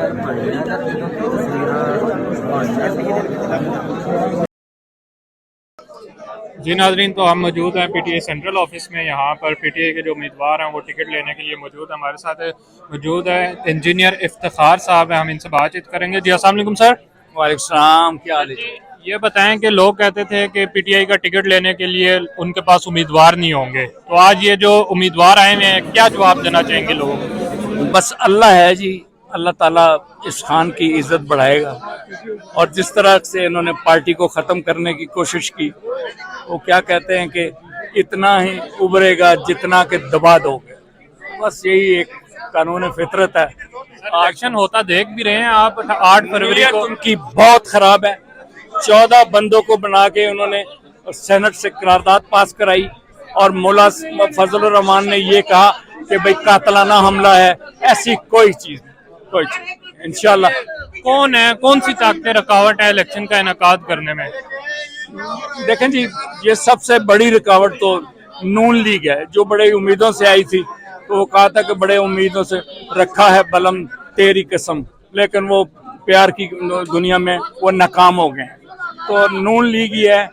जी नाजरीन, तो हम मौजूद हैं पीटीआई सेंट्रल ऑफिस में। यहाँ पर पीटीआई के जो उम्मीदवार हैं वो टिकट लेने के लिए मौजूद हैं। हमारे साथ मौजूद है इंजीनियर इफ्तिखार साहब हैं, हम इनसे बातचीत करेंगे। जी अस्सलाम वालेकुम सर। वालेकुम सलाम, क्या हाल है? ये बताएं कि लोग कहते थे कि पीटीआई का टिकट लेने के लिए उनके पास उम्मीदवार नहीं होंगे, तो आज ये जो उम्मीदवार आए हैं क्या जवाब देना चाहेंगे लोगों को? बस अल्लाह है जी, अल्लाह ताला इस खान की इज्जत बढ़ाएगा। और जिस तरह से इन्होंने पार्टी को ख़त्म करने की कोशिश की, वो क्या कहते हैं कि इतना ही उभरेगा जितना कि दबा दोगे। बस यही एक कानून फितरत है। इलेक्शन होता देख भी रहे हैं आप, 8 फरवरी को उनकी बहुत खराब है। 14 बंदों को बना के उन्होंने सेनेट से करारदाद पास कराई और मौला फजल रहमान ने ये कहा कि भाई कातलाना हमला है। ऐसी कोई चीज इंशाल्लाह। कौन है, कौन सी ताकतें रुकावट है इलेक्शन का इनेकाद करने में? देखें जी, ये सबसे बड़ी रुकावट तो नून लीग है, जो बड़े उम्मीदों से आई थी। तो वो कहा था कि बड़े उम्मीदों से रखा है बलम तेरी कसम, लेकिन वो प्यार की दुनिया में वो नाकाम हो गए। तो नून लीग ही है।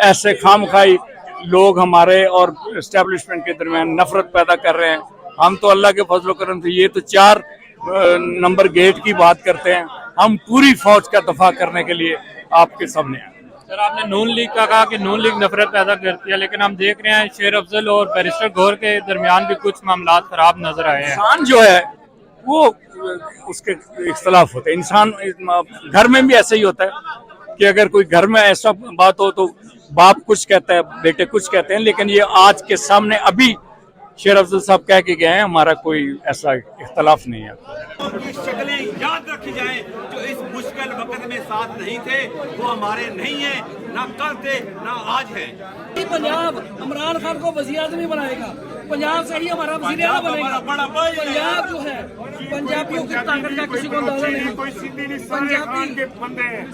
ऐसे खामखाई लोग हमारे और एस्टेब्लिशमेंट के दरमियान नफरत पैदा कर रहे हैं। हम तो अल्लाह के फजल करम से ये तो 4 नंबर गेट की बात करते हैं। हम पूरी फौज का दफा करने के लिए आपके सामने हैं। सर, आपने नून लीग का कहा कि नून लीग नफरत पैदा करती है, लेकिन हम देख रहे हैं शेर अफजल और बैरिस्टर गौर के दरमियान भी कुछ मामला खराब नजर आए हैं। इंसान जो है वो उसके इख्तलाफ होते हैं। इंसान घर में भी ऐसा ही होता है कि अगर कोई घर में ऐसा बात हो तो बाप कुछ कहता है, बेटे कुछ कहते हैं। लेकिन ये आज के सामने अभी शेर अफजल साहब कह के गए हैं, हमारा कोई ऐसा इख्तलाफ नहीं है। शक्लें याद रखी जाएं, जो इस मुश्किल वक्त में साथ नहीं थे वो हमारे नहीं है, ना कल थे ना आज है। पंजाब इमरान खान को वज़ीर-ए-आज़म बनाएगा, पंजाब से ही हमारा वज़ीर-ए-आज़म बनेगा। पंजाब जो है पंजाबियों की ताकत का किसी को अंदाजा नहीं। पंजाबी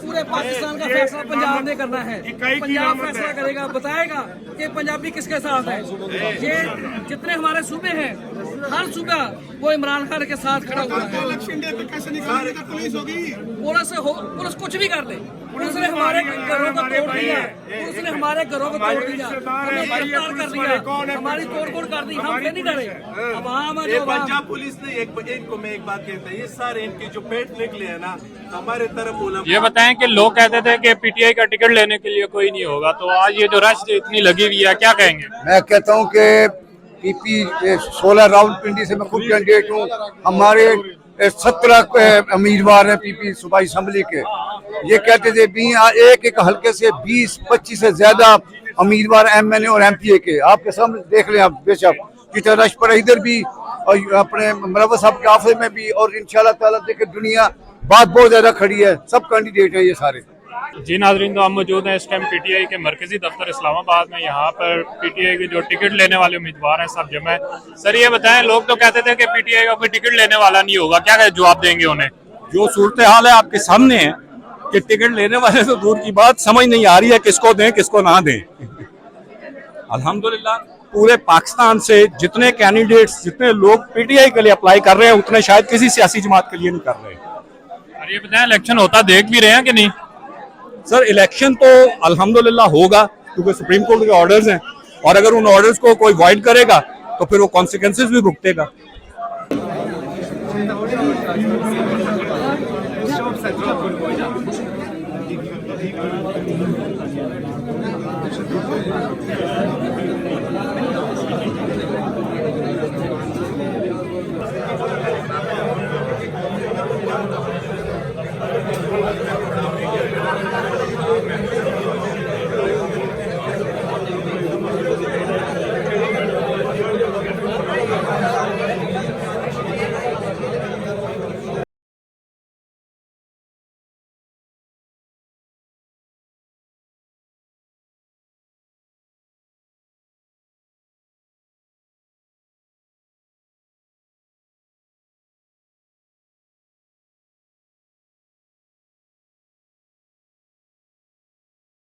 पूरे पाकिस्तान का फैसला पंजाब ने करना है। पंजाब फैसला करेगा, बताएगा कि पंजाबी किसके साथ है। ये जितने हमारे सूबे हैं, हर सूबा वो इमरान खान के साथ खड़ा हुआ है। पुलिस कुछ भी कर ले, पुलिस ने हमारे घरों को तोड़ दिया, पुलिस ने हमारे घरों को तोड़ दिया, हमें गिरफ्तार कर दिया, हमारी तोड़-फोड़ कर दी। हम फिर नहीं डरे। अब पंजाब पुलिस ने इनको मैं एक बात कहता है, ये सारे इनके जो पेट निकले हैं ना हमारे तरफ। ये बताएं कि लोग कहते थे कि पीटीआई का टिकट लेने के लिए कोई नहीं होगा, तो आज ये जो रश इतनी लगी हुई है, क्या कहेंगे? मैं कहता हूँ कि पीपी 16 रावलपिंडी से मैं खुद कैंडिडेट हूँ। हमारे 17 उम्मीदवार हैं पीपी सूबाई असम्बली के। ये कहते थे भी एक हल्के से 20-25 से ज्यादा उम्मीदवार एमएनए और एमपीए के। आपके सामने देख लें आप, बेशक कितना रश पड़ा इधर भी और अपने मरवत साहब के ऑफिस में भी। और इंशाल्लाह ताला देखे दुनिया बात बहुत ज्यादा खड़ी है, सब कैंडिडेट है ये सारे। जी नाजरीन, तो हम मौजूद हैं इस टाइम पीटीआई के मरकजी दफ्तर इस्लामाबाद में। यहाँ पर पीटीआई के जो टिकट लेने वाले उम्मीदवार हैं सब जमा है। सर ये बताएं, लोग तो कहते थे कि पीटीआई का कोई टिकट लेने वाला नहीं होगा, क्या जवाब देंगे उन्हें? जो सूरत हाल है आपके सामने है कि टिकट लेने वाले तो दूर की बात, समझ नहीं आ रही है किसको दें किसको ना दें। अल्हम्दुलिल्लाह पूरे पाकिस्तान से जितने कैंडिडेट्स, जितने लोग पीटीआई के लिए अप्लाई कर रहे हैं, उतने शायद किसी सियासी जमात के लिए नहीं कर रहे। और ये बताएं, इलेक्शन होता देख भी रहे हैं कि नहीं? सर इलेक्शन तो अल्हम्दुलिल्लाह होगा, क्योंकि सुप्रीम कोर्ट के ऑर्डर्स हैं और अगर उन ऑर्डर्स को कोई वॉइड करेगा तो फिर वो कॉन्सिक्वेंसेस भी भुगतेगा।